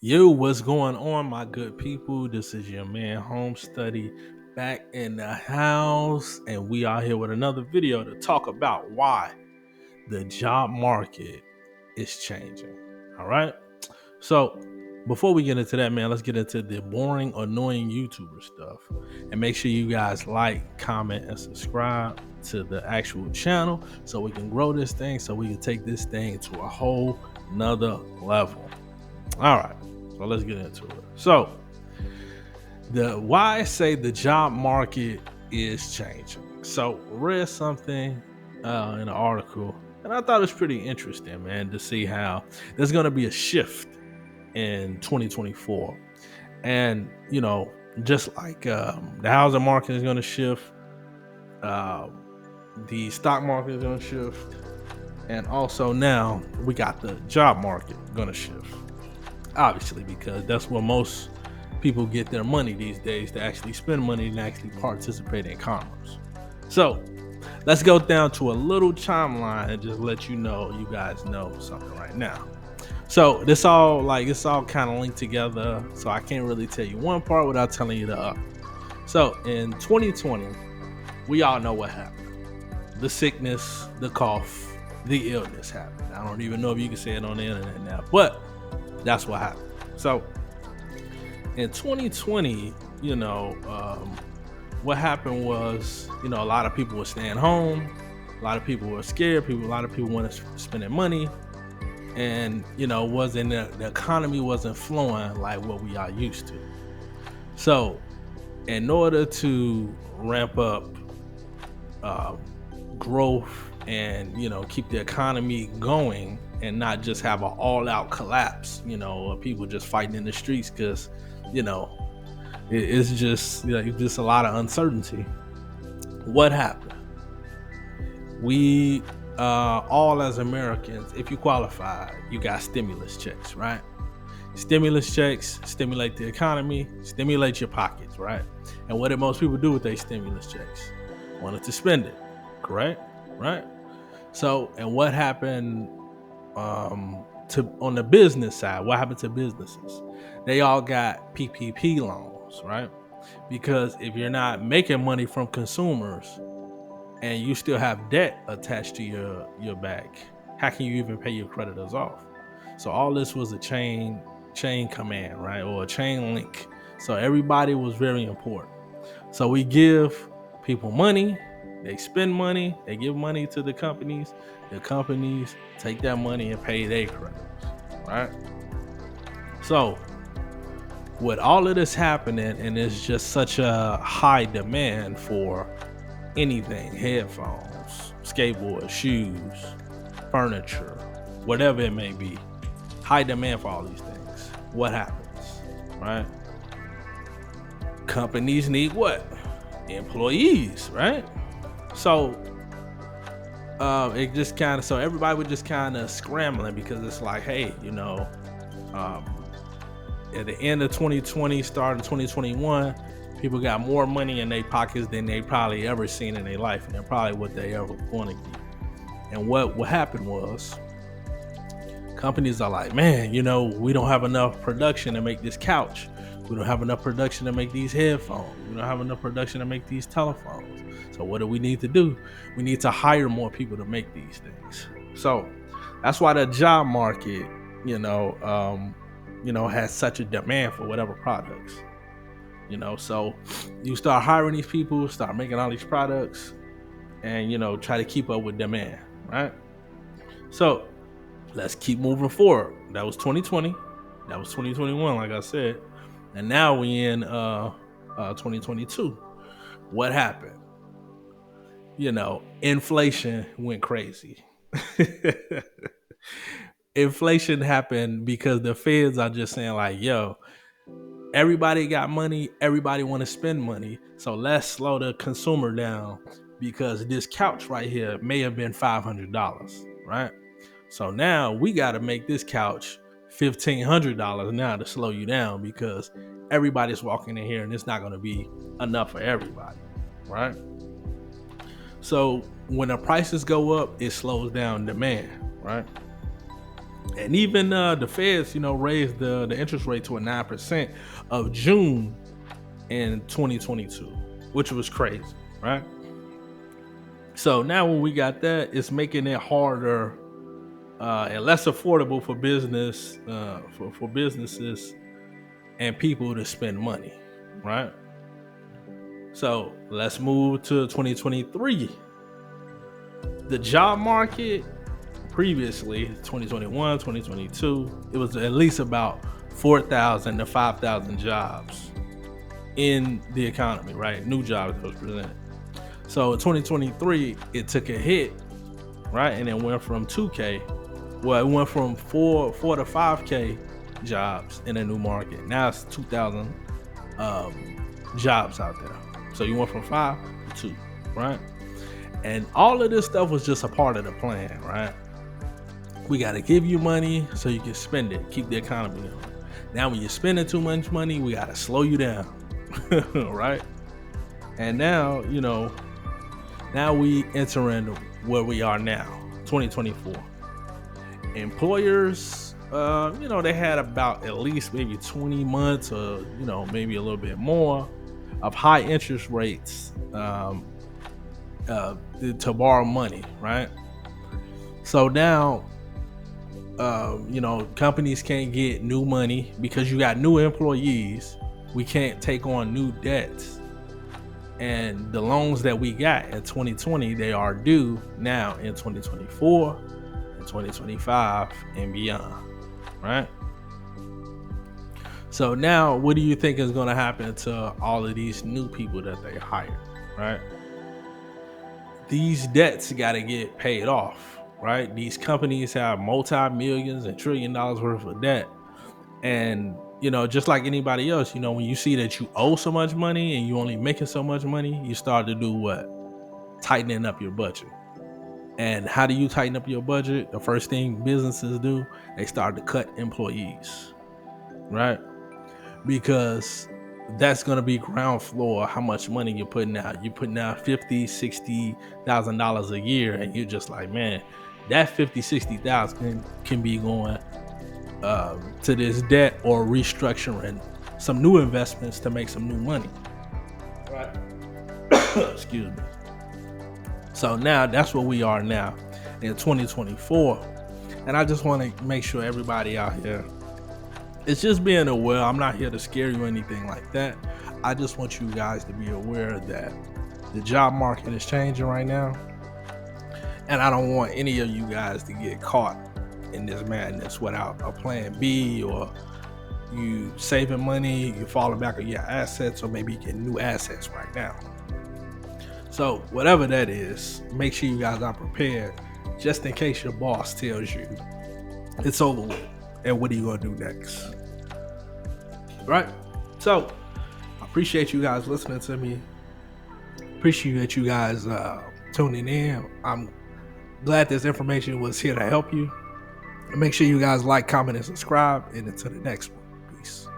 Yo, what's going on, my good people? This is your man Home Study back in the house, and we are here with another video to talk about why the job market is changing. All right. So, before we get into that, man, let's get into the boring, annoying YouTuber stuff. And make sure you guys like, comment, and subscribe to the actual channel so we can grow this thing, so we can take this thing to a whole nother level. All right, so let's get into it. So, the why I say the job market is changing. So, read something in an article, and I thought it was pretty interesting, man, to see how there's going to be a shift in 2024, and just like the housing market is going to shift, uh, the stock market is going to shift, and also now we got the job market going to shift. Obviously, because that's where most people get their money these days, to actually spend money and actually participate in commerce. So let's go down to a little timeline and just let you guys know something right now. So it's all kind of linked together, so I can't really tell you one part without telling you the other. So in 2020, we all know what happened. The sickness, the cough, the illness happened. I don't even know if you can say it on the internet now, but that's what happened. So in 2020, what happened was, a lot of people were staying home. A lot of people were scared. A lot of people wanted to spend their money. And, the economy wasn't flowing like what we are used to. So in order to ramp up growth and, keep the economy going, and not just have an all-out collapse, of people just fighting in the streets, because it's just just a lot of uncertainty. What happened? We all, as Americans, if you qualify, you got stimulus checks, right? Stimulus checks stimulate the economy, stimulate your pockets, right? And what did most people do with their stimulus checks? Wanted to spend it, correct? Right? So, and what happened on the business side? What happened to businesses? They all got PPP loans, right? Because if you're not making money from consumers and you still have debt attached to your back, how can you even pay your creditors off? So all this was a chain command, right? Or a chain link. So everybody was very important. So we give people money, they spend money, they give money to the companies take that money and pay their creditors, right? So with all of this happening, and it's just such a high demand for anything, headphones, skateboards, shoes, furniture, whatever it may be, high demand for all these things. What happens, right? Companies need what? Employees, right? So it just kind of, so everybody was just kind of scrambling, because it's like, hey, at the end of 2020, starting 2021, people got more money in their pockets than they probably ever seen in their life, and they're probably what they ever going to get. And what happened was, companies are like, man, we don't have enough production to make this couch. We don't have enough production to make these headphones. We don't have enough production to make these telephones. So what do we need to do? We need to hire more people to make these things. So that's why the job market, has such a demand for whatever products. So you start hiring these people, start making all these products, and try to keep up with demand, right? So let's keep moving forward. That was 2020. That was 2021, like I said. And now we in 2022. What happened? Inflation went crazy. Inflation happened because the feds are just saying like, yo, everybody got money, everybody want to spend money, so let's slow the consumer down, because this couch right here may have been $500, right? So now we got to make this couch $1,500 now to slow you down, because everybody's walking in here and it's not going to be enough for everybody, right? So when the prices go up, it slows down demand, right? And even the Feds, raised the interest rate to a 9% of June in 2022, which was crazy, right? So now when we got that, it's making it harder and less affordable for business, for businesses and people to spend money, right? So let's move to 2023. The job market previously, 2021, 2022, it was at least about 4,000 to 5,000 jobs in the economy, right? New jobs that was presented. So in 2023, it took a hit, right? And it went from 2K, well, it went from 4 to 5K jobs in a new market. Now it's 2,000 jobs out there. So you went from 5 to 2, right? And all of this stuff was just a part of the plan, right? We got to give you money so you can spend it, keep the economy going. Now, when you're spending too much money, we got to slow you down, right? And now, now we entering where we are now, 2024. Employers, they had about at least maybe 20 months or, maybe a little bit more of high interest rates to borrow money, right? So now, companies can't get new money because you got new employees. We can't take on new debts. And the loans that we got in 2020, they are due now in 2024 and 2025 and beyond, right? So now what do you think is going to happen to all of these new people that they hired, right? These debts got to get paid off, right? These companies have multi-millions and $1 trillion worth of debt. And, just like anybody else, when you see that you owe so much money and you only making so much money, you start to do what? Tightening up your budget. And how do you tighten up your budget? The first thing businesses do, they start to cut employees, right? Because that's going to be ground floor how much money you're putting out. You're putting out $50,000-$60,000 a year, and you're just like, man, that $50,000-$60,000 can be going to this debt or restructuring some new investments to make some new money, right? Excuse me. So now that's where we are now in 2024, and I just want to make sure everybody out here, it's just being aware. I'm not here to scare you or anything like that. I just want you guys to be aware that the job market is changing right now, and I don't want any of you guys to get caught in this madness without a plan B, or you saving money, you falling back on your assets, or maybe getting new assets right now. So whatever that is, make sure you guys are prepared just in case your boss tells you it's over with and what are you gonna do next, right? So I appreciate you guys listening to me. Appreciate you guys tuning in. I'm glad this information was here to help you. Make sure you guys like, comment, and subscribe. And until the next one, peace.